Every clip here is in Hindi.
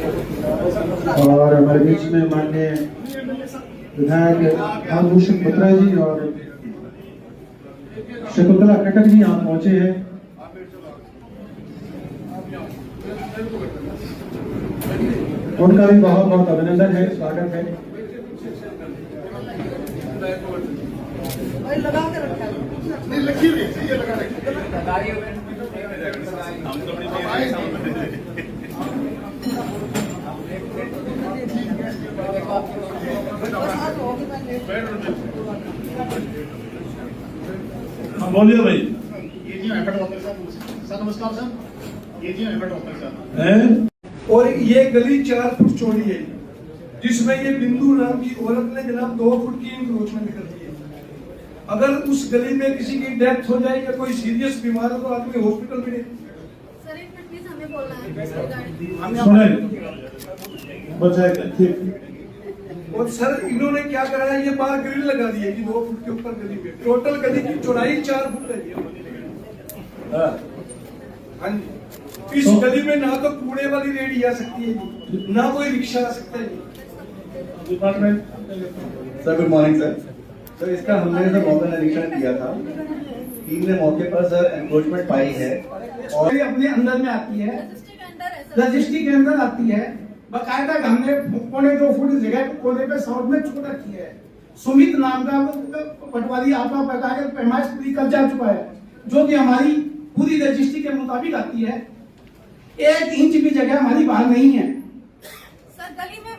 और हमारे बीच में माननीय विधायक भूषण बत्रा जी और शकुंतला खट्टर जी यहाँ पहुंचे हैं। उनका भी बहुत बहुत अभिनंदन है, स्वागत है। बोलिए भाई। ये जी सर, नमस्कार सर। ये जी सर। और ये गली 4 फुट चौड़ी है, जिसमें ये बिंदु नाम की औरत ने जनाब 2 फुट की इंक्रोचमेंट कर दी है। अगर उस गली में किसी की डेथ हो जाए या कोई सीरियस बीमार हो तो आदमी हॉस्पिटल में सर, एक मिनट प्लीज, हमें बोलना है। और सर इन्होंने क्या करा है, ये बाहर ग्रिल लगा दी है कि 2 फुट के ऊपर गली में। टोटल गली की चौड़ाई 4 फुट है। हाँ जी, इस गली में ना तो कूड़े वाली रेडी आ सकती है, ना कोई रिक्शा आ सकता है। Department sir, good morning sir. तो इसका हमने जब मौका निरीक्षण किया था, टीम ने मौके पर सर एनक्रोचमेंट पाई है और ये अपने अंदर में आती है, रजिस्ट्री के अंदर आती है। बाकायदा हमने 1.25 फुट जगह कोने पे साउथ में छोड़ रखी है। सुमित नाम का पटवारी आपका बकाया पैमाइश पूरी कर जा चुका है, जो कि हमारी पूरी रजिस्ट्री के मुताबिक आती है। 1 इंच भी जगह हमारी बाहर नहीं है। सर, गली में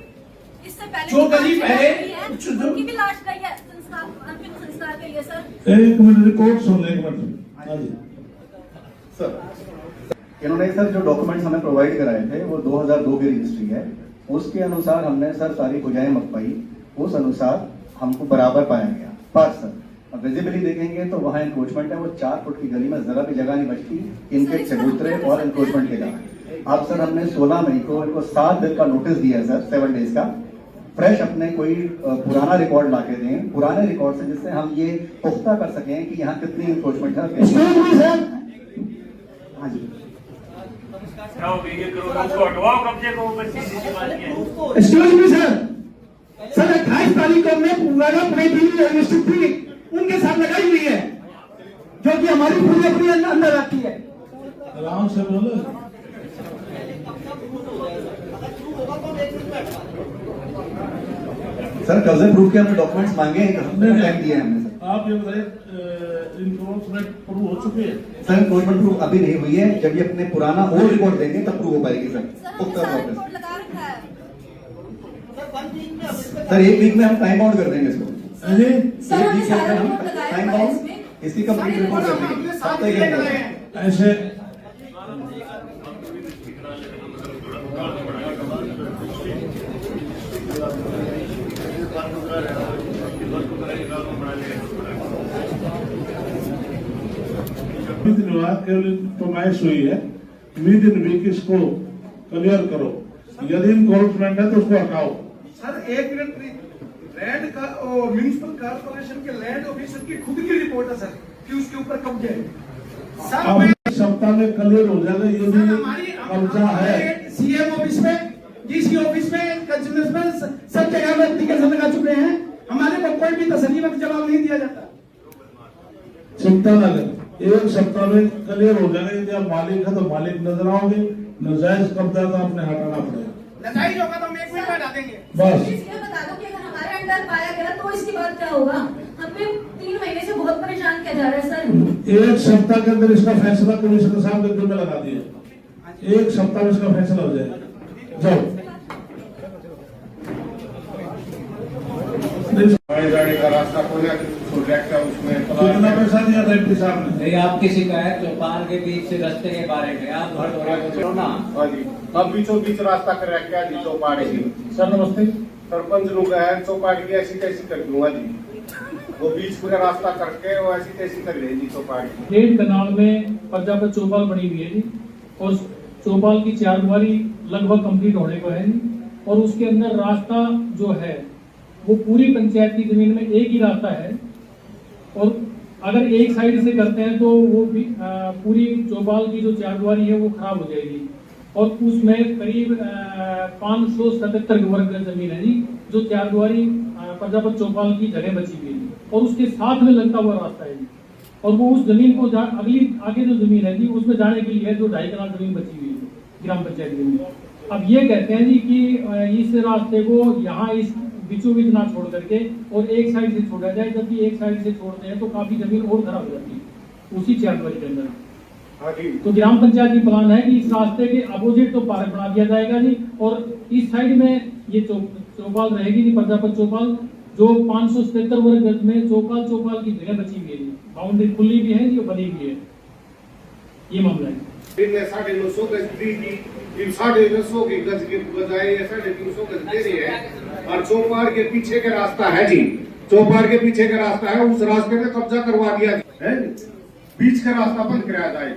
इससे पहले जो गली पहले उनकी भी लाश गई है अंतिम संस्कार के लिए। सर, एक मिनट रिकॉर्ड सुन ले, एक मिनट। हाँ जी सर। इन्होंने सर जो डॉक्यूमेंट्स हमें प्रोवाइड कराए थे वो 2002 की रजिस्ट्री है। उसके अनुसार हमने सर सारी भुजाएं मपवाई, उस अनुसार हमको बराबर पाया गया। पर सर विजिबली देखेंगे तो वहाँ इंक्रोचमेंट है, वो 4 फुट की गली में जरा भी जगह नहीं बचती इनके चबूतरे और इंक्रोचमेंट के लिए। अब सर हमने 16 मई को इनको 7 दिन का नोटिस दिया है सर, 7 डेज का। फ्रेश अपने कोई पुराना रिकॉर्ड लाके दें, पुराने रिकॉर्ड से, जिससे हम ये पुख्ता कर सकें कि यहाँ कितनी इंक्रोचमेंट है। हाँ जी, एक्सक्यूज मी सर। सर 28 तारीख को हमने पुराना उनके साथ लगाई हुई है, जो कि हमारी पूरी अपनी अंदर आती है। आराम से बोलो। सर कब्जे प्रूफ के हमने डॉक्यूमेंट्स मांगे हैं, टाइम दिया है हमने सर। आप ये बताइए, इंक्रोचमेंट प्रूव हो चुके हैं? सर इंक्रोचमेंट प्रूफ अभी नहीं हुई है, जब ये अपने पुराना ओल्ड रिकॉर्ड देंगे तब प्रूव हो पाएगी सर। सर 1 वीक में हम टाइम आउट कर देंगे इसको। सर, हम टाइम आउट इसकी कंप्लीट रिपोर्ट कर देंगे। हफ्ते के अंदर ऐसे केवल फरमाइश हुई है, विद इन वीक इसको क्लियर करो। यदि इनकॉर्पोरेट है तो उसको हटाओ। Sir 1 minute please. लैंड का और म्यूनिसिपल कॉर्पोरेशन के लैंड ऑफिसर की खुद की रिपोर्ट है सर कि उसके ऊपर कब्जे है। सर सप्ताह में क्लियर हो जाएगा, ये भी कब्जा है। सीएम ऑफिस में, डीसी ऑफिस में, कंसल्टेंट में सब जगह में एप्लीकेशन लगा चुके हैं। हमारे को कोई भी तसल्ली वक्त जवाब नहीं दिया जाता। चिंता न करें, 1 सप्ताह में क्लियर हो जाएगा। यदि आप मालिक है तो मालिक नजर आओगे, नाजायज कब्जा तो आपने हटाना पड़ेगा। नाजायज होगा तो हम 1 मिनट में हटा देंगे। बस ये बता दो कि अगर हमारे अंडर पाया गया तो इसके बाद क्या होगा? हमें 3 महीने से बहुत परेशान किया जा रहा है सर। 1 सप्ताह के अंदर इसका फैसला कमिश्नर साहब के दिल में लगा दिया। 1 सप्ताह में इसका फैसला हो जाएगा। जाओ गाड़ी का रास्ता प्रोजेक्ट है, उसमें कितना पैसा दिया था एमपी साहब ने? नहीं, आपकी शिकायत चौपाल के बीच से रास्ते के बारे में आप घर हो ना। हाँ जी, अब बीचों बीच रास्ता कर रखा है जी चौपाड़ी की। सर नमस्ते। सरपंच लोग है, चौपाड़ी की ऐसी तैसी कर दूंगा जी। वो बीच पूरा रास्ता करके वो ऐसी तैसी कर ले जी चौपाड़ी। रेड कनाल में पंजाब चौपाल बनी हुई है जी, और चौपाल की 4 दीवारी लगभग कंप्लीट होने को है जी। और उसके अंदर रास्ता जो है वो पूरी पंचायत की जमीन में एक ही रास्ता है, और अगर एक साइड से करते हैं तो वो भी पूरी चौपाल की जो 4 दीवारी है वो खराब हो जाएगी। और उसमें करीब 577 वर्ग जमीन है जी, जो 4 द्वारी प्रजापति चौपाल की जगह बची हुई है और उसके साथ में लगता हुआ रास्ता है जी। और वो उस जमीन को अगली आगे जो जमीन है जी उसमें जाने के लिए जो 2.5 कनाल जमीन बची हुई है ग्राम पंचायत के लिए। अब ये कहते हैं जी कि इस रास्ते को यहाँ इस बीचों बीच ना छोड़ करके और एक साइड से छोड़ा जाए, जबकि एक साइड से छोड़ते हैं तो काफी जमीन और खराब हो जाती है उसी 4 द्वारी के अंदर। हाँ जी। तो ग्राम पंचायत की प्लान है कि इस रास्ते के अपोजिट तो पार्क बना दिया जाएगा जी, और इस साइड में ये चौपाल रहेगी जी, प्रजापति चौपाल, जो 577 वर्ग गज में चौपाल की जगह बची हुई है जी, बाउंड्री खुली भी है जी, बनी हुई है। ये मामला है। 950 गज दी थी, इन 950 के गज के बजाय 350 गज दे रही है। और चौपाल के पीछे का रास्ता है जी, चौपाल के पीछे का रास्ता है, उस रास्ते में कब्जा करवा दिया है, बीच का रास्ता बंद कराया जाए।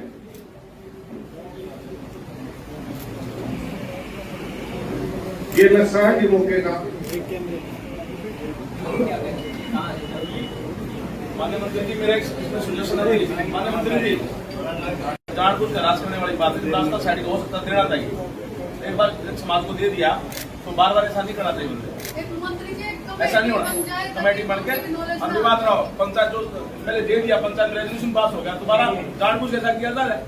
ये नक्शा है जी मौके का। माननीय मंत्री जी, मेरा एक सुजेशन है। माननीय मंत्री जी, जानबूझ कर रास्ते करने वाली बात है, रास्ता साइड का हो सकता है, देना चाहिए। एक बार समाज को दे दिया तो बार बार ऐसा नहीं करना चाहिए। ऐसा नहीं होना, कमेटी बन के हम बात रहो, पंचायत जो पहले दे दिया, पंचायत रेजोल्यूशन पास हो गया, दोबारा जानबूझ ऐसा किया जा रहा है।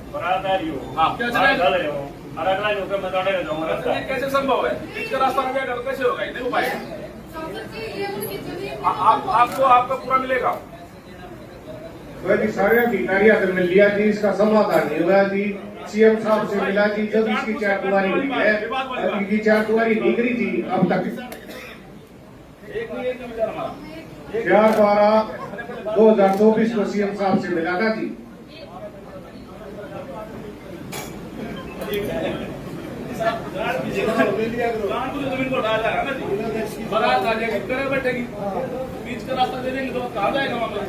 कैसे संभव है? बीच का रास्ता हो गया, कैसे होगा? नहीं हो पाएगा। आपको आपका पूरा मिलेगा। वही सारे अधिकारी आकर मिल लिया जी, इसका समाधान नहीं हुआ जी। सीएम साहब से मिला जी, जब इसकी 4 दुआरी हुई है, इनकी 4 दुआरी नहीं करी थी अब तक। 4/12/2024 को सीएम साहब से मिला था जी। जमीन को डाला है ना जी, बारात आ जाएगी, करे बैठेगी, बीच का रास्ता दे देंगे तो कहाँ जाएगा मामला?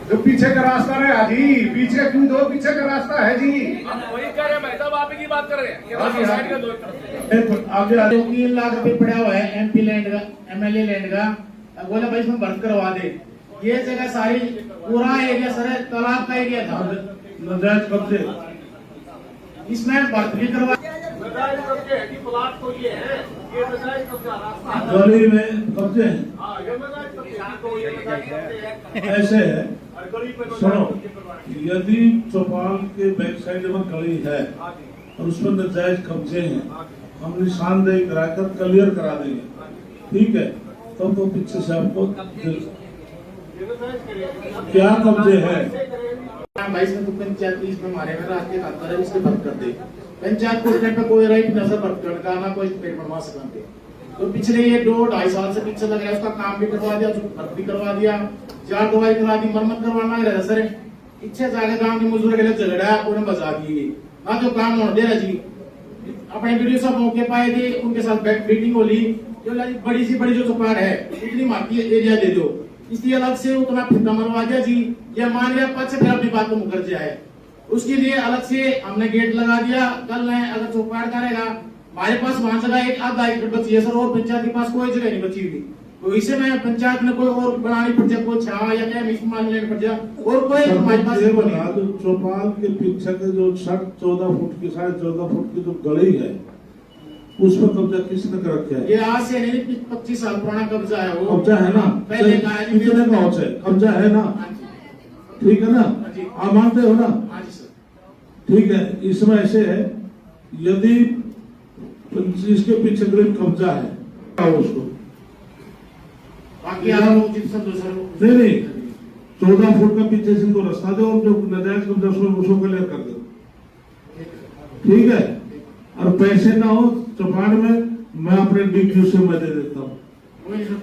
जो पीछे का रास्ता रहा जी, पीछे क्यों दो, पीछे का रास्ता है जी। हम वही कह रहे हैं, भाई साहब आप ही की बात कर रहे हैं कि रास्ता साइड का 2 तरफ। आगे 3 लाख रुपए पड़ा हुआ है एमपी लैंड का, एमएलए लैंड का, बोला भाई इसमें भर्त करवा दे। ये जगह सारी पूरा एरिया सर तालाब का एरिया था, नजायज कब्जे, इसमें भर्त भी करवा। नजायज कब्जे है कि प्लाट तो ये है, ये नजायज कब्जा रास्ता है। गली में कब्जे हैं। हाँ, ये नजायज कब्जे हैं, तो ये नजायज कब्जे हैं। ऐसे है, सुनो, यदि चौपाल के बैक साइड में गली है और उसमें नजायज कब्जे हैं, हम निशानदेही कराकर क्लियर करा देंगे, ठीक है? तब तो पीछे से आपको क्या कब्जे है। भाई इसमें तो पंचायत इसमें मारे में रास्ते खाता है, उसके भर्त कर दे। पंचायत को उसने पे कोई राइट नजर भर्त करना, ना कोई पेट बनवा सकते। तो पिछले ये 2-2.5 साल से पीछे लग रहा है, उसका काम भी करवा दिया, भर्त भी करवा दिया, 4 दुआरी करवा दी, मरम्मत करवाना है सर। इच्छे जाके गांव के मजदूर के लिए झगड़ा उन्हें बजा दिए ना, जो काम होने दे रहा जी। अपने वीडियो सब मौके पाए थे, उनके साथ मीटिंग हो ली, बड़ी सी बड़ी जो चौपाल है इतनी मार्की एरिया दे दो, इसलिए अलग से उतना फिरका मरवा दिया जी। या मान लिया पद से फिर अपनी बात को मुकर जाए, उसके लिए अलग से हमने गेट लगा दिया। कल है अगर चौपाल करेगा, हमारे पास वहां जगह 1/2 एकड़ बची है सर, और पंचायत के पास कोई जगह नहीं बची हुई। तो इसे में पंचायत में कोई और बनानी पड़ जाए, कोई छा या क्या इस्तेमाल लेने पड़ जाए, और कोई हमारे पास तो चौपाल के पीछे के जो 14 फुट की, 14.5 फुट की जो गली है, उसमें कब्जा किसने कर रखा है? ये आज से नहीं 25 साल पुराना कब्जा है। वो कब्जा है ना, पहले का कितने का होता है? कब्जा है ना, ठीक है ना, आप मानते हो ना? हाँ जी सर। ठीक है, इसमें ऐसे है, यदि इसके पीछे कोई कब्जा है उसको बाकी आप लोग जितना दूसरा नहीं 14 फुट का पीछे से इनको रास्ता दो, और जो नजायज कब्जा उसको क्लियर कर दो, ठीक है? और पैसे ना हो चौपाल में, मैं अपने डीक्यू से मैं दे देता हूँ।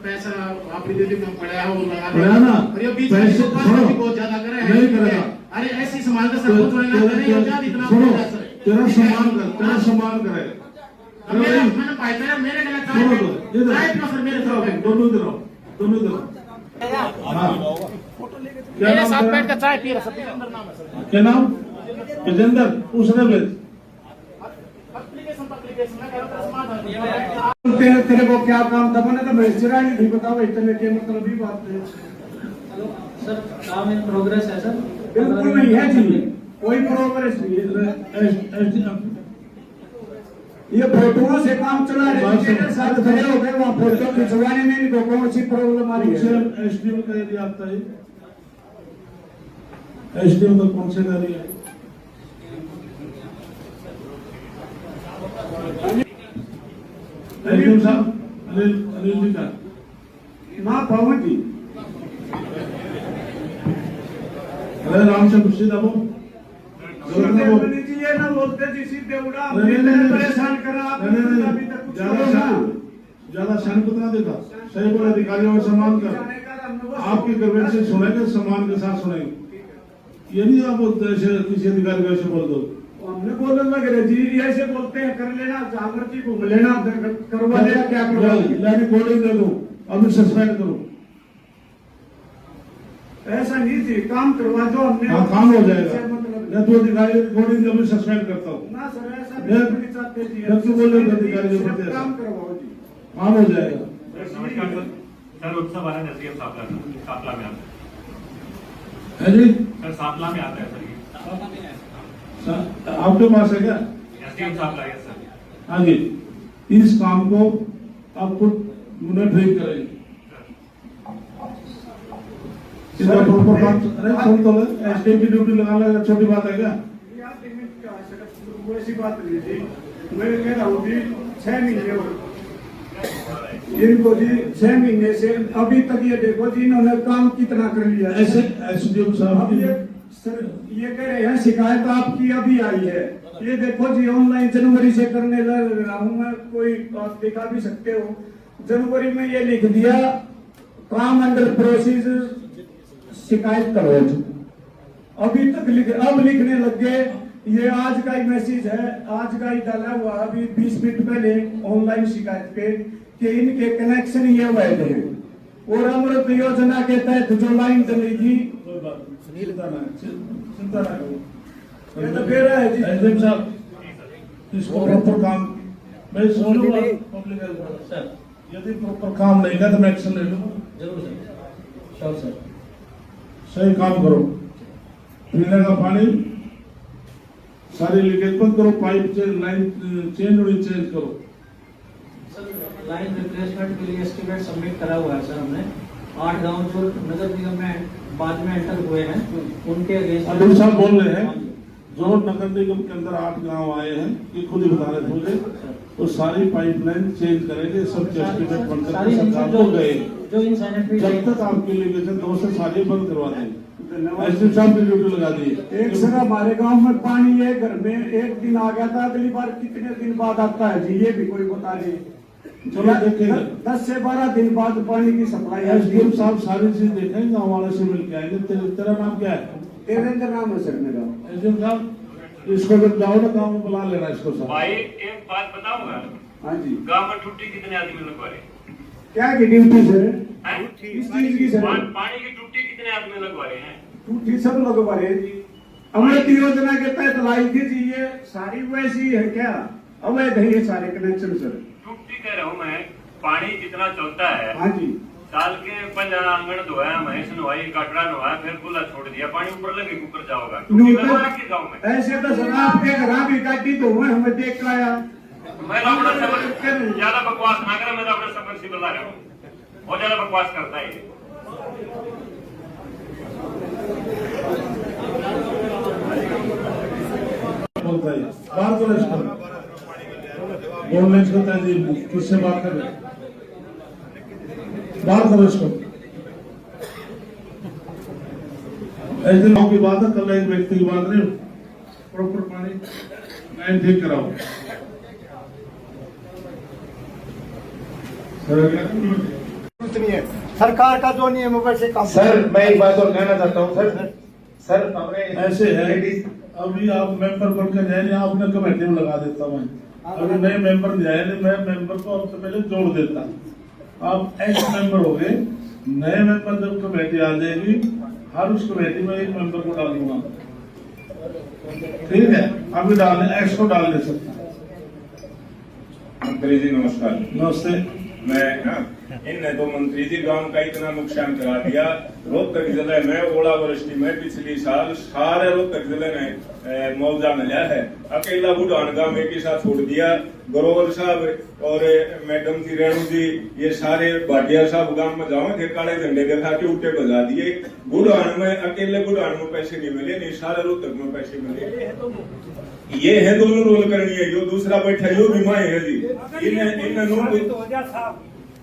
पैसा आप दे देते पड़ा ना, पैसे बहुत ज्यादा नहीं करेगा। अरे ऐसी समाज का सब कुछ सुनो, तेरा सम्मान करेगा। दोनों मेरे साथ बैठ कर चाय पी रहा। क्या नाम? विजेंद्र, उसने भेज तेरे को क्या काम था, मैंने तो भेजा नहीं बताओ, इतने के मतलब ही बात है सर काम इन प्रोग्रेस है सर, बिल्कुल नहीं है जी। कोई प्रोग्रेस नहीं है। ये फोटोओं से काम चला रहे हैं, साथ खड़े हो गए वहाँ फोटो खिंचवाने में इनको कौन सी प्रॉब्लम आ रही है? एसडीएम का एरिया आता है, एसडीएम का कौन से एरिया है? एसडीएम साहब अनिल जी का ना पवन जी, अरे राम से कुछ दबो जी ये ना बोलते जी सीधे उड़ा परेशान करा अभी तक कुछ करो ना। ज्यादा शांत ना देता, सही बोले अधिकारियों का सम्मान कर, आपकी गवर्नमेंट से सुनेंगे, सम्मान के साथ सुनेंगे। ये नहीं आप ऐसे किसी अधिकारी को ऐसे बोल दो। हमने बोलने लगे रे जी ऐसे बोलते हैं, कर लेना जागर जी घूम लेना, करवा लेना, क्या करवा कोडिंग दे दो, अभी सस्पेंड करो। ऐसा नहीं थी, काम करवा दो, हमने हाँ काम हो जाएगा। मैं तो अधिकारी कोडिंग अभी सस्पेंड करता हूँ ना सर, ऐसा नहीं चाहते जी, बोल रहे अधिकारी को काम करवाओ जी, काम हो जाएगा। नमस्कार सर, उत्सव आ रहा है नजरिया सापला में आता है है जी सर, सापला में आता है सर, ये आपके पास है क्या? एसडीएम सापला है सर। हाँ जी, इस काम को आपको मॉनिटरिंग करेंगे। प्रॉपर काम सुन तो एसडीएम की ड्यूटी लगा लेगा, छोटी बात है क्या? ऐसी बात नहीं थी, मैं कह रहा हूँ जी 6 महीने इनको जी 6 महीने से अभी तक ये देखो जी इन्होंने काम कितना कर लिया। ऐसे एसडीएम साहब अब ये सर ये कह रहे हैं शिकायत आपकी अभी आई है, ये देखो जी ऑनलाइन जनवरी से करने लग रहा हूँ मैं, कोई आप दिखा भी सकते हो, जनवरी में ये लिख दिया काम अंडर प्रोसेस, शिकायत करो। अभी तक अब लिखने लग गए, ये आज का ही मैसेज है, आज का ही डाला हुआ अभी 20 मिनट पहले ऑनलाइन शिकायत पे कि इनके कनेक्शन ये वैध है और अमृत योजना के तहत जो लाइन चलेगी चिंता ना करो। ये तो फिर है जी। एसडीएम साहब इसको प्रॉपर काम मैं सुनूंगा पब्लिक सर, यदि प्रॉपर काम नहीं का तो मैं एक्शन ले लूंगा। जरूर सर, सर सही काम करो, पीने का पानी सारी लीकेज बंद करो, पाइप लाइन चेंज होनी चेंज करो। सर लाइन रिप्लेसमेंट के लिए एस्टीमेट सबमिट करा हुआ है सर हमने। 8 गांव जो नगर निगम में बाद में एंटर हुए हैं उनके अगेंस्ट अनिल साहब बोल रहे हैं जो नगर निगम के अंदर 8 गांव आए हैं, ये खुद ही बता रहे थे मुझे, तो सारी पाइपलाइन चेंज करेंगे, सब एस्टीमेट बनकर सरकार को गए, जो इन सैनिटरी जब तक आपकी लीकेज 2 से सारी बंद करवा देंगे। एसडीएम साहब की ड्यूटी लगा दी। एक सर हमारे गांव में पानी है, घर में एक दिन आ गया था, अगली बार कितने दिन बाद आता है जी, ये भी कोई बता दे। चलो देखेंगे 10 से 12 दिन बाद पानी की सप्लाई है। एसडीएम साहब सारी चीज देखेंगे, गाँव वाले से मिलकर आएंगे। तेरा नाम क्या है? देवेंद्र नाम है सर मेरा। एसडीएम साहब इसको जब जाओ ना गाँव में बुला लेना इसको साहब। भाई एक बात बताऊंगा, हाँ जी, गांव में टूटी कितने आदमी लगवा रहे हैं? क्या की ड्यूटी सर? हैं? इस चीज की सर पानी की टूटी कितने आदमी लगवा रहे हैं? टूटी सब लगवा रहे हैं जी। अमृत योजना के तहत लाई थी जी, ये सारी वैसी है क्या? अवैध है ये सारे कनेक्शन सर। टूटी कह रहा हूँ मैं, पानी जितना चलता है हाँ जी, साल के 50 आंगन धोया, महेश नवाई, कटरा नवाया, फिर खुला छोड़ दिया, पानी ऊपर लगे ऊपर जाओगा। टूटी लगवा रखी गाँव में। ऐसे तो सर आपके घर भी काटी तो हुए, हमें देख कर आया। मैं तो अपना सबर ज्यादा बकवास ना करें, मैं तो अपना सबर से बता रहा हूँ, बहुत ज्यादा बकवास करता है ये। बोलता है बात करो इसको, बोलने इसको तहजीब किससे बात कर रहे, बात करो इसको। ऐसे लोगों की बात है, कल एक व्यक्ति की बात नहीं, प्रॉपर पानी लाइन ठीक कराओ। सरकार का जो नियम है वैसे काम। सर मैं एक बात और कहना चाहता हूँ सर हमने ऐसे है अभी आप मेंबर बन कर जाए, आपने कमेटी में लगा देता हूँ, अभी नए मेंबर नहीं आए, मैं मेंबर को अब पहले जोड़ देता हूँ। आप एक्स मेंबर हो गए, नए मेंबर जब कमेटी आ जाएगी, हर उस कमेटी में एक मेंबर को डालूंगा, ठीक है? अभी डालने एक्स को डाल दे सकता। मंत्री जी नमस्कार। नमस्ते। इनने तो मंत्री जी गांव का इतना नुकसान करा दिया। रोहतक जिले में ओलावृष्टि में पिछली साल सारे रोहतक जिले ने मुआवजा मिला है। अकेला बुढ़ान गांव में एक साथ छोड़ दिया। ग्रोवर साहब और मैडम जी रेणु जी ये सारे भाटिया साहब गांव में जाओ थे, काले झंडे दिखा के उल्टे बजा दिए। बुढ़ान में अकेले बुढ़ान में पैसे नहीं मिले, नहीं सारे रोहतक में पैसे मिले। ये है दोनों रोल करनी है। जो दूसरा बैठा यो भी माए है जी।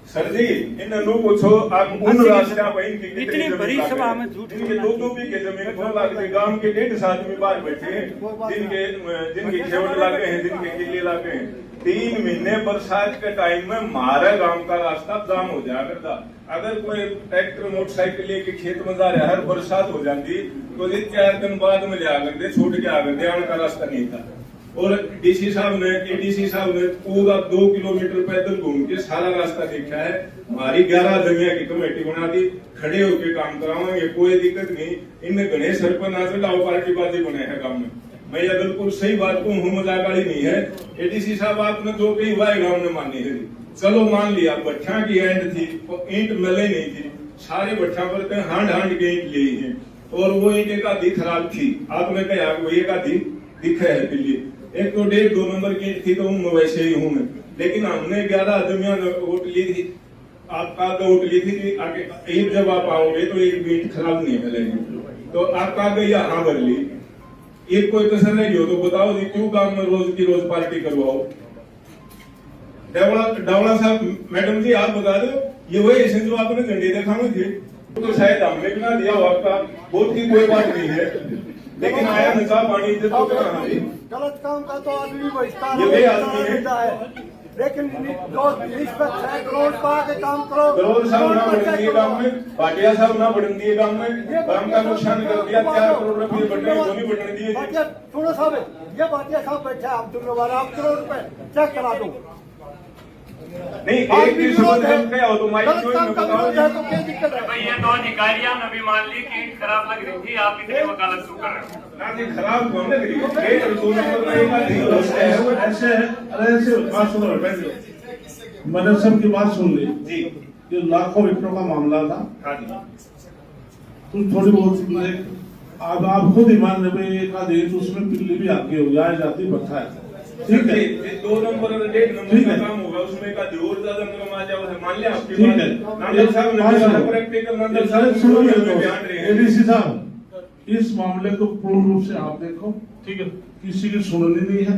सर जी इन नो पूछो आप उन रास्ता पर इतनी बड़ी सभा में जिनके दो बीघे जमीन 2 लाख के गांव के 1.5 आदमी बाहर बैठे हैं, जिनके खेवट लागे हैं, जिनके किले लागे हैं। 3 महीने बरसात के टाइम में हमारे गांव का रास्ता जाम हो जाया करता। अगर कोई ट्रैक्टर मोटरसाइकिल लेके खेत में जा रहा है, हर बरसात हो जाती तो 4 दिन बाद में ले आकर दे, छोड़ के आकर दे, आने का रास्ता नहीं था। और डीसी साहब ने एडीसी साहब ने पूरा 2 किलोमीटर पैदल घूम के सारा रास्ता देखा है। हमारी 11 जमिया की कमेटी बना दी, खड़े होकर काम कराएंगे, कोई दिक्कत नहीं। इनने गणेश सरपंच आज लाओ पार्टी बाजी बने हैं काम में। मैं ये बिल्कुल सही बात को हूँ, मजाक वाली नहीं है। एडीसी साहब आपने जो कही हुआ गाँव ने मानी है, चलो मान लिया। भट्ठा की एंड थी, ईंट मिले नहीं थी, सारे भट्ठा पर हांड के ईंट ली है और वो ईंट एक आधी खराब थी। आपने कहा वो एक आधी दिख है पिल्ली, एक तो 1.5-2 नंबर की थी तो मैं वैसे ही हूँ मैं। लेकिन हमने 11 आदमियों ने वोट ली थी, आपका वोट ली थी कि आगे एक जब आप आओगे तो एक बीट खराब नहीं मिलेगी। तो आपका आगे यहाँ भर ली, एक कोई कसर नहीं हो तो बताओ जी, क्यों काम में रोज की रोज पार्टी करवाओ। डावड़ा साहब मैडम जी आप बता दो, ये वही ऐसे जो आपने झंडे दिखाने थे तो शायद हमने भी ना दिया हो। आपका वोट की कोई बात नहीं है, लेकिन आया नशा पानी इज्जत तो करना है। गलत काम का तो आदमी बहिष्कार ये भी आदमी है, लेकिन जो निष्पक्ष है करोड़ पा के काम करो। करोड़ साहब ना बढ़ दिए गाँव में, भाटिया साहब ना बढ़ दिए गाँव में, गाँव का नुकसान कर दिया। 4 करोड़ रुपये बढ़ने को नहीं बढ़ने दिए। सुनो साहब, ये भाटिया साहब बैठे आप दोनों बार आप करोड़ रुपए चेक करा दो। नहीं एक भी समझ गया हो तो माइक क्यों नहीं बताओ तो क्या दिक्कत है भाई? ये 2 अधिकारियों ने भी मान ली कि ईंट खराब लग रही थी, आप इतनी वकालत क्यों कर रहे हो? ना जी खराब क्यों लग रही है? 2 नंबर का एक आदमी ऐसे ऐसे बात सुनो, मैंने सबकी बात सुन ली जी। ये लाखों ईंटों का मामला था। हाँ जी, तुम थोड़ी बहुत अब आप खुद ही मान रहे एक आध ईंट उसमें पिल्ली भी आके हो जाए जाती भट्ठा है, ठीक है। 2 नंबर और 1.5 नंबर का काम होगा, उसमें का और ज्यादा निगम आ जाओ, मान लिया आपकी ठीक बात। है। नंदन साहब ने प्रैक्टिकल नंदन साहब सुनो ध्यान रहे हैं। एडीसी साहब, इस मामले को पूर्ण रूप से आप देखो, ठीक है। किसी की सुननी नहीं है।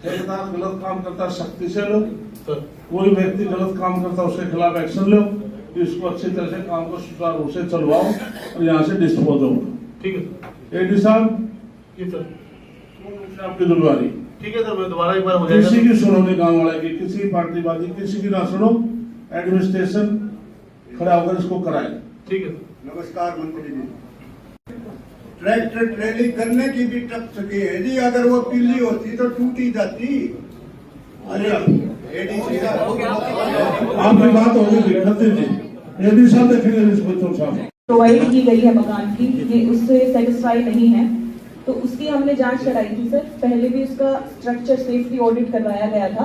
ठेकेदार गलत काम करता सख्ती से लो, कोई व्यक्ति गलत काम करता उसके खिलाफ एक्शन लो, इसको अच्छी तरह से काम को सुचारू रूप से चलवाओ और यहाँ से डिस्पोज हो, ठीक है। एडी साहब आपकी जिम्मेवारी, ठीक है सर। मैं दोबारा एक बार हो जाएगा। किसी की सुनो नहीं गाँव वाले की, किसी की पार्टीबाजी किसी की ना सुनो। एडमिनिस्ट्रेशन खड़ा होकर इसको कराए, ठीक है। नमस्कार मंत्री जी, ट्रैक्टर ट्रेली करने की भी टप सके है जी। अगर वो पिल्ली होती तो टूटी जाती। अरे एडीसी आपकी बात होगी खत्ते जी, एडी साहब देखेंगे इसको तो साहब प्रोवाइड की गई है मकान की, ये उससे सेटिस्फाई नहीं है तो उसकी हमने जांच कराई थी सर। पहले भी उसका स्ट्रक्चर सेफ्टी ऑडिट करवाया गया था,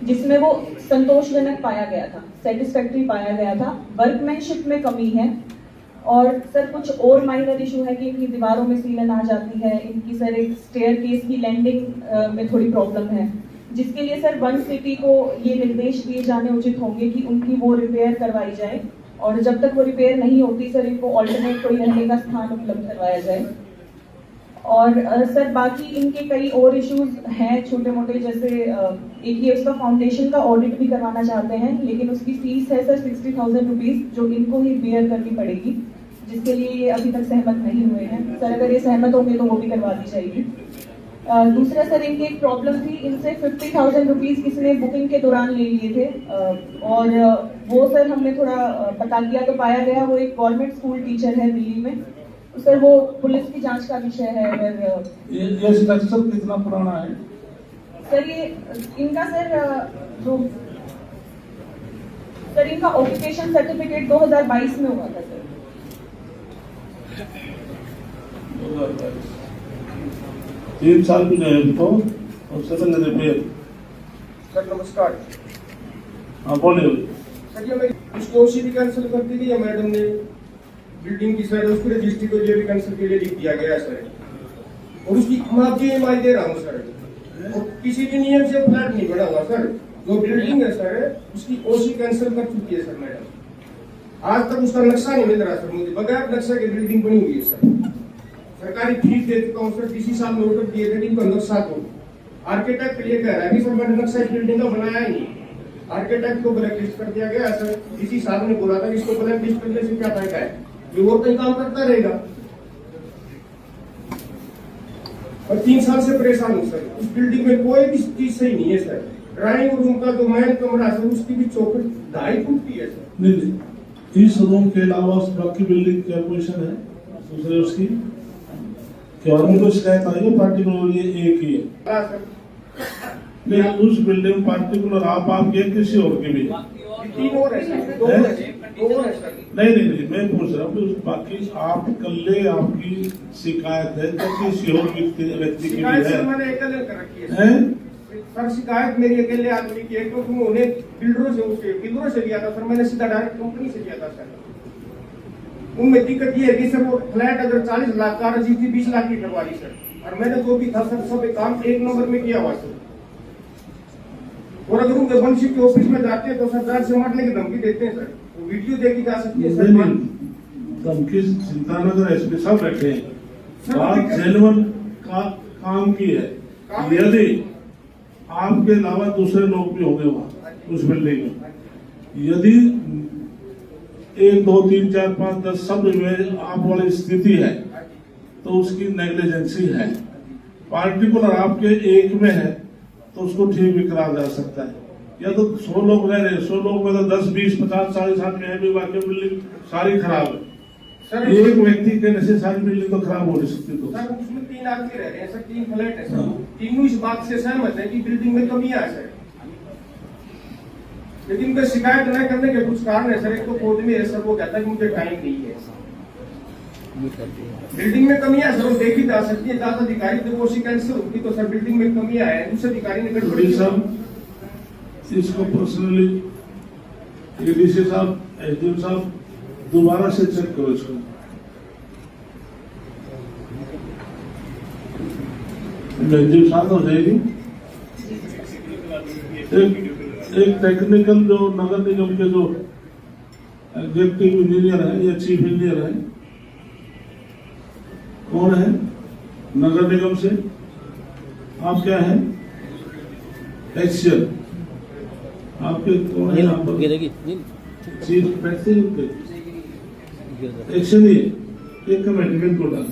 जिसमें वो संतोषजनक पाया गया था, सेटिस्फैक्ट्री पाया गया था। वर्कमैनशिप में कमी है और सर कुछ और माइनर इशू है कि इनकी दीवारों में सीलन आ जाती है, इनकी सर एक स्टेयर केस की लैंडिंग में थोड़ी प्रॉब्लम है, जिसके लिए सर वन सिटी को ये निर्देश दिए जाने उचित होंगे कि उनकी वो रिपेयर करवाई जाए और जब तक वो रिपेयर नहीं होती सर इनको ऑल्टरनेट कोई रहने का स्थान उपलब्ध करवाया जाए। और सर बाकी इनके कई और इश्यूज हैं छोटे मोटे, जैसे एक ये उसका फाउंडेशन का ऑडिट भी करवाना चाहते हैं, लेकिन उसकी फीस है सर 60,000 रुपीज, जो इनको ही बेयर करनी पड़ेगी, जिसके लिए ये अभी तक सहमत नहीं हुए हैं। सर अगर ये सहमत होंगे तो वो भी करवा दी जाएगी। दूसरा सर इनकी एक प्रॉब्लम थी, इनसे 50,000 रुपीज किसने बुकिंग के दौरान ले लिए थे और वो सर हमने थोड़ा पता किया तो पाया गया वो एक गवर्नमेंट स्कूल टीचर है दिल्ली में। सर वो पुलिस की जांच का विषय है। अगर ये स्ट्रक्चर कितना पुराना है सर? ये इनका सर जो सर इनका ऑक्यूपेशन सर्टिफिकेट 2022 में हुआ था सर। 3 साल की नहीं तो और 7 रिपेयर। सर नमस्कार। हाँ बोलिए। सर ये इसको भी कैंसिल कर दी है मैडम ने, बिल्डिंग की सर उसको रजिस्ट्री को ये भी कैंसिल के लिए लिख दिया गया सर, और उसकी मैं आपको EMI दे रहा हूँ सर, और किसी भी नियम से फ्लैट नहीं बना हुआ सर, जो बिल्डिंग है सर उसकी OC कैंसिल कर चुकी है सर मैडम, आज तक उसका नक्शा नहीं मिल रहा सर मुझे, बगैर नक्शा की बिल्डिंग बनी हुई है सर, सरकारी फीस दे चुका हूँ सर, DC साहब ने ऑर्डर दिए थे कि इनको नक्शा दो, आर्किटेक्ट ये कह रहा है कि सर मैंने नक्शा इस बिल्डिंग का बनाया ही नहीं, आर्किटेक्ट को ब्लैक लिस्ट कर दिया गया सर, DC साहब ने बोला था कि इसको ब्लैक लिस्ट करने से क्या फायदा है, ये और कहीं काम करता रहेगा, और 3 साल से परेशान हूँ सर, उस बिल्डिंग में कोई भी चीज सही नहीं है सर, ड्राइंग रूम का जो मेन कमरा है सर उसकी भी चौखट 2.5 फुट की है सर। नहीं, इस रूम के अलावा बाकी बिल्डिंग क्या पोजीशन है दूसरे उसकी, क्या और भी कोई शिकायत आई है पार्टिकुलर ये एक ही है? नहीं, उस बिल्डिंग पार्टिकुलर आपके किसी और की भी 3 और है सर, 2 है सर। नहीं, मैं पूछ रहा हूँ बाकी आप कल्ले आपकी शिकायत है तो किसी और व्यक्ति की भी है? मैंने अकेले कर रखी है सर, शिकायत मेरी अकेले आदमी की है, क्योंकि उन्होंने बिल्डरों से लिया था सर, मैंने सीधा डायरेक्ट कंपनी से लिया था सर। उनमें दिक्कत ये है कि सर वो फ्लैट अगर 40 लाख का रजिस्ट्री 20 लाख की करवा दी सर, और मैंने जो भी था सर सब काम 1 नंबर में किया हुआ सर, और अगर उनके वंशी के ऑफिस में जाते हैं तो सरकार से मारने की धमकी देते हैं सर, वो वीडियो देखी जा सकती है सर। धमकी चिंता न करें, इसमें सब बैठे हैं, बात जेलवन का काम की है, यदि आपके अलावा दूसरे लोग भी होंगे वहाँ उस बिल्डिंग में, यदि 1 2 3 4 5 10 सब में आप वाली स्थिति है तो उसकी नेग्लिजेंसी है, पार्टिकुलर आपके एक में है तो उसको ठीक भी करा जा सकता है, या तो 100 लोग रह रहे 100 लोग में तो 10 20 50 40 आदमी है भी, बाकी बिल्डिंग सारी खराब है सर, एक व्यक्ति कहने से सारी बिल्डिंग तो खराब हो नहीं सकती। तो सर उसमें 3 आदमी रह रहे हैं सर, 3 फ्लैट है सर, तीनों इस बात से सहमत है कि बिल्डिंग में कमियां है सर, लेकिन उनका शिकायत न करने के कुछ कारण है सर, एक तो कोर्ट में है सर, वो कहता है कि मुझे टाइम नहीं है, बिल्डिंग में कमियां है सर, वो देखी जा सकती है, ज्यादा अधिकारी जब वो कैंसिल होगी तो सर बिल्डिंग में कमियां है, दूसरे अधिकारी ने गड़बड़ी सर इसको पर्सनली ADC साहब SDM साहब दोबारा से चेक करो इसको, बेंचिंग साथ हो जाएगी। एक टेक्निकल जो नगर निगम के जो एग्जीक्यूटिव इंजीनियर है या चीफ इंजीनियर है, कौन है नगर निगम से, आप क्या है एक्शन, आपके कौन है यहाँ पर चीफ पैसे एक्शन ही एक कमेटी को डाल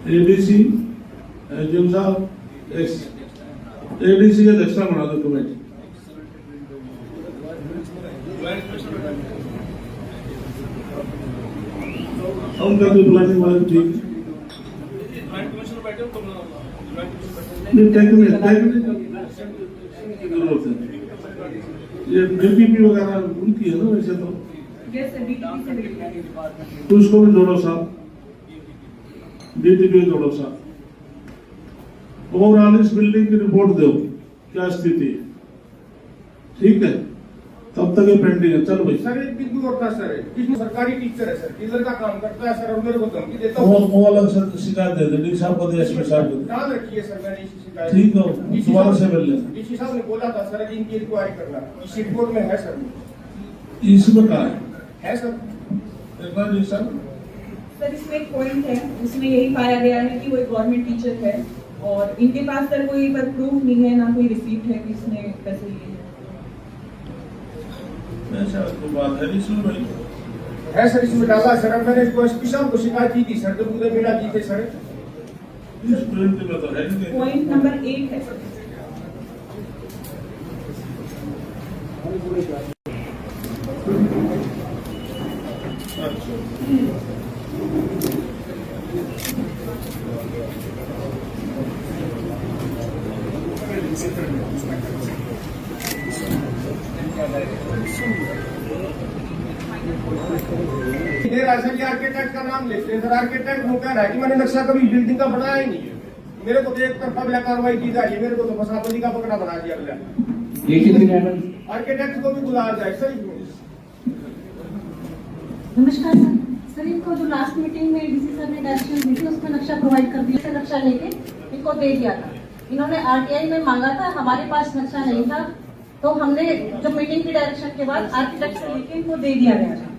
ADC SDM साहब ADC का एक्स्ट्रा बना दो कमेटी, उनका भी प्लानिंग वाला ठीक ये DPP वगैरह उनकी है ना वैसे तो उसको भी जोड़ो साहब, DPP जोड़ो साहब, ओवरऑल इस बिल्डिंग की रिपोर्ट दो क्या स्थिति है, ठीक है, तब तक ये पेंडिंग है। चलो भाई सर एक बिंदु और था सर, इसमें सरकारी टीचर है सर, टीचर का काम करता है सर, और मेरे को धमकी देता है, वो अलग से शिकायत दे दे, साहब को दे, SP साहब को याद रखिए सर, मैंने इसी शिकायत, ठीक है, दोबारा से मिल लेना। DC साहब ने बोला था सर इनकी इंक्वायरी करना, इस रिपोर्ट में है सर, इसमें कहा है सर, एक बार जी सर इसमें एक पॉइंट है, उसमें यही पाया गया है कि वो एक गवर्नमेंट टीचर है और इनके पास सर कोई पर प्रूफ नहीं है, ना कोई रिसीप्ट है कि इसने पैसे लिए हैं। ऐसा कोई बात है इसमें भाई, है सर, इसमें डाला सर, मैंने इसको SP साहब को शिकायत की थी सर, जब मुझे मिला की थे सर, इस पॉइंट में तो है नहीं, पॉइंट नंबर 1 है सर। आर्किटेक्ट का नाम लेते हैं सर, आर्किटेक्ट वो कह रहा है कि मैंने नक्शा कभी बिल्डिंग का बनाया ही नहीं है, मेरे को तो एक तरफा कार्रवाई की जा रही है, मेरे को तो बसापली का पकड़ा बना दिया गया, आर्किटेक्ट को भी बुलाया जाए सर। नमस्कार सर। सर इनको जो लास्ट मीटिंग में डीसी सर ने डायरेक्शन दी थी उसमें नक्शा प्रोवाइड कर दिया, नक्शा लेके इनको दे दिया था। इन्होंने आरटीआई में मांगा था, हमारे पास नक्शा नहीं था, तो हमने जो मीटिंग की डायरेक्शन के बाद आर्किटेक्ट से लेके इनको दे दिया गया था।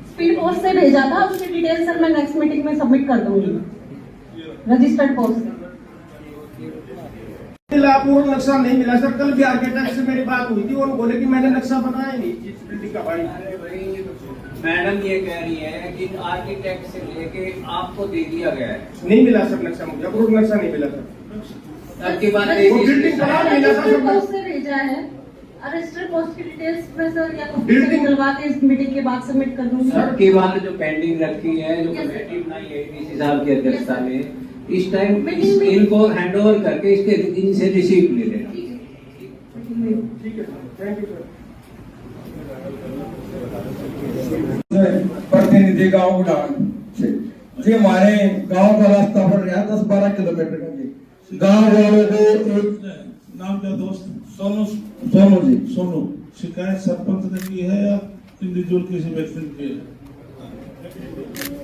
स्पीड पोस्ट से भेजा था, उसकी डिटेल सर मैं नेक्स्ट मीटिंग में सबमिट कर दूंगी रजिस्टर्ड पोस्ट से। पूर्ण नक्शा नहीं मिला सर। कल भी आर्किटेक्ट से मेरी बात हुई थी और बोले कि मैंने नक्शा बनाया नहीं इस बिल्डिंग का। भाई मैडम ये कह रही है कि आर्किटेक्ट से लेके आपको दे दिया गया है। नहीं मिला सर नक्शा, मुझे पूर्ण नक्शा नहीं मिला सर। आपकी बात बिल्डिंग बना मिला रजिस्टर्ड पोस्ट से भेजा है। रजिस्टर्ड पोस्ट की डिटेल्स में सर या तो बिल्डिंग मिलवा के इस मीटिंग के बाद सबमिट कर दूंगी। सबकी बात जो पेंडिंग रखी है, जो कमेटी बनाई है डीसी साहब की अध्यक्षता में, इस टाइम इनको हैंडओवर करके इसके इनसे रिसीव ले लेना। ठीक है सर, थैंक यू सर। प्रतिनिधि गाँव उड़ान से जी, हमारे गांव का रास्ता पड़ रहा है 10-12 किलोमीटर का जी। गांव वालों को एक नाम क्या दोस्त? सोनू जी। सोनू, शिकायत सरपंच ने की है या इंडिविजुअल किसी व्यक्ति ने की है?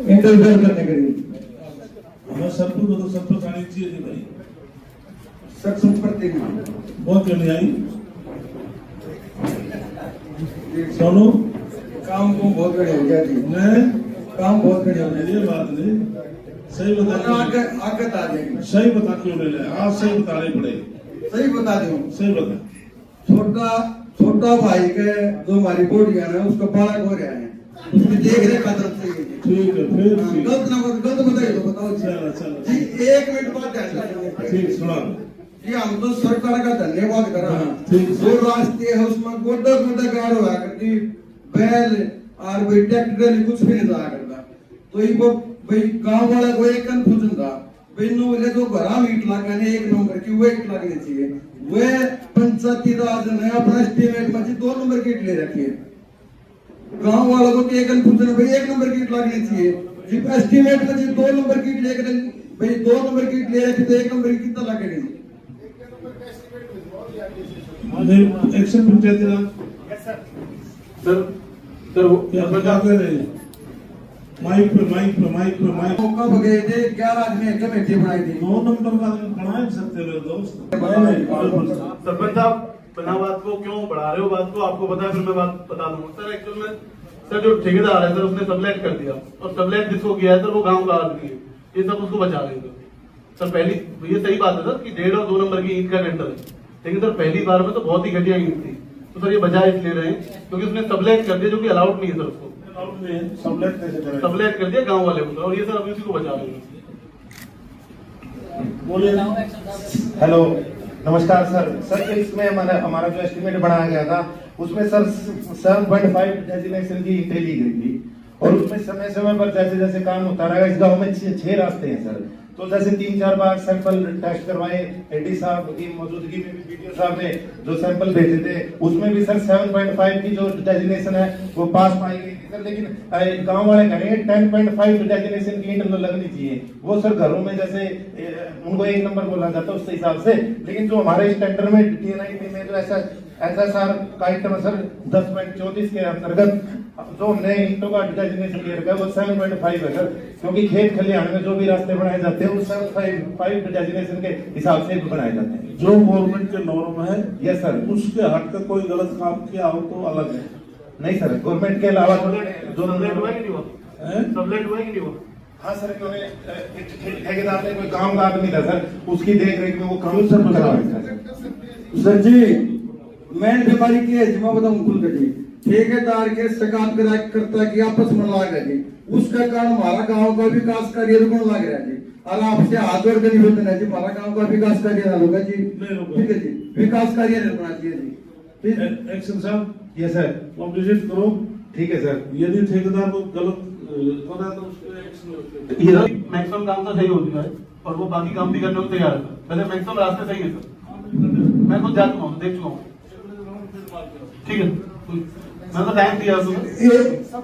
इंटरव्यू करने के लिए हमें सरपंच को तो सरपंच आनी चाहिए थी भाई। सरपंच प्रतिनिधि बहुत क्यों नहीं आई? सोनू काम को बहुत बड़े हो गया जी। काम बहुत बड़े हो गया। ये बात नहीं सही बता, आगे आ जाएगी। सही बता क्यों ले ले? आज सही बताने पड़ेगी। सही बता दूं, सही बता। छोटा भाई के जो हमारी बोटियां है उसका बालक हो रहा है, उसकी देख रेख का तरफ से ठीक है फिर गलत बताइए तो बताओ चलो जी। 1 मिनट बाद ध्यान ठीक सुना जी। हम तो सरकार का धन्यवाद कर रहे हैं। जो रास्ते है उसमें गोदा गाड़ हुआ करती, बैल और भाई ट्रैक्टर कुछ भी नहीं रहा करता। तो ये वो भाई गाँव वाला को एक कंफ्यूजन था भाई, नो जो घरा में ईट लगाने 1 नंबर की वो ईट लगनी चाहिए। वे पंचायती राज ने अपना एस्टीमेट में 2 नंबर की ईट ले रखी है। गांव वालों को तो एक कंफ्यूजन है भाई 1 नंबर की ईट लगनी चाहिए जी। एस्टीमेट में जी 2 नंबर की ईट लेकर भाई 2 नंबर की ईट ले रखी तो 1 नंबर की कितना लगेगी? एक्शन पंचायती राज सर क्या बता रहे हैं? माइक पे कब गए थे? 11 में कमेटी बनाई थी। 9 नंबर का बना सकते हो दोस्त। सरपंच साहब बिना बात को क्यों बढ़ा रहे हो बात को? आपको पता है, फिर मैं बात बता दूंगा सर। एक्चुअल में सर जो ठेकेदार है सर उसने सबलेट कर दिया, और सबलेट जिसको किया है सर वो गांव का आदमी है। ये सब उसको बचा रहे सर। पहली ये सही बात है सर कि 1.5 और 2 नंबर की ईंट का टेंडर है, लेकिन सर पहली बार में तो बहुत ही घटिया ईंट थी, तो सर ये बचा इसलिए रहे क्योंकि उसने सबलेट कर दिया, जो कि अलाउड नहीं है सर। उसको सबलेट कर दिया गांव वाले को, और ये सर अभी उसी को बचा रहे हैं। बोलिए। हेलो नमस्कार सर इसमें हमारा जो एस्टीमेट बनाया गया था उसमें सर 7.5 डेजिग्नेशन की ईंटें ली गई थी, और उसमें समय समय पर जैसे जैसे काम होता रहेगा। इस गांव में 6 रास्ते हैं सर, तो जैसे 3-4 बार सैंपल टेस्ट करवाए। एडी साहब की मौजूदगी में भी बीडीओ साहब ने जो सैंपल भेजे थे उसमें भी सर 7.5 की जो डेजिग्नेशन है वो पास पाई गई थी सर। लेकिन गांव वाले कह रहे हैं 10.5 डेजिग्नेशन की ईंट लगनी चाहिए। वो सर घरों में जैसे उनको 1 नंबर बोला जाता है उस हिसाब से, लेकिन जो हमारे इस टेंडर में TNIT में जो ऐसा सर का आइटम है सर 10.34 के अंतर्गत जो हमने ईंटों का डेजिग्नेशन ले रखा है वो 7.5 है सर, क्योंकि खेत खलिहान में जो भी रास्ते बनाए जाते हैं वो 7.5 डेजिग्नेशन के हिसाब से बनाए जाते हैं। जो गवर्नमेंट के नॉर्म है यस सर, उसके हट कर कोई गलत काम किया हो तो अलग है। नहीं सर, गवर्नमेंट के अलावा जो सबलेट हुआ कि नहीं हुआ? सबलेट हुआ कि नहीं हुआ? हाँ सर, ठेकेदार ने कोई काम का आदमी था सर, उसकी देख रेख में वो काम सर जी। मेन बीमारी की है मैं बताऊं खुल कर जी, ठेकेदार के शिकायत करता कि आपस में लाग रहा जी, उसका कारण हमारा गांव का विकास कार्य रुकने लग रहा जी। और आपसे हाथ जोड़ कर निवेदन है जी, हमारा गांव का विकास कार्य ना होगा जी। ठीक है जी, विकास कार्य नहीं रुकना चाहिए जी। एक्शन साहब ये सर कंप्लीट करो। ठीक है सर। यदि ठेकेदार को गलत करा तो उसके एक्शन मैक्सिमम काम तो सही हो चुका है, और वो बाकी काम भी करने को तैयार है। वैसे मैक्सिमम रास्ते सही है सर, मैं खुद जा चुका हूँ, देख चुका हूँ। ठीक है, मैं तो टाइम दिया उसको।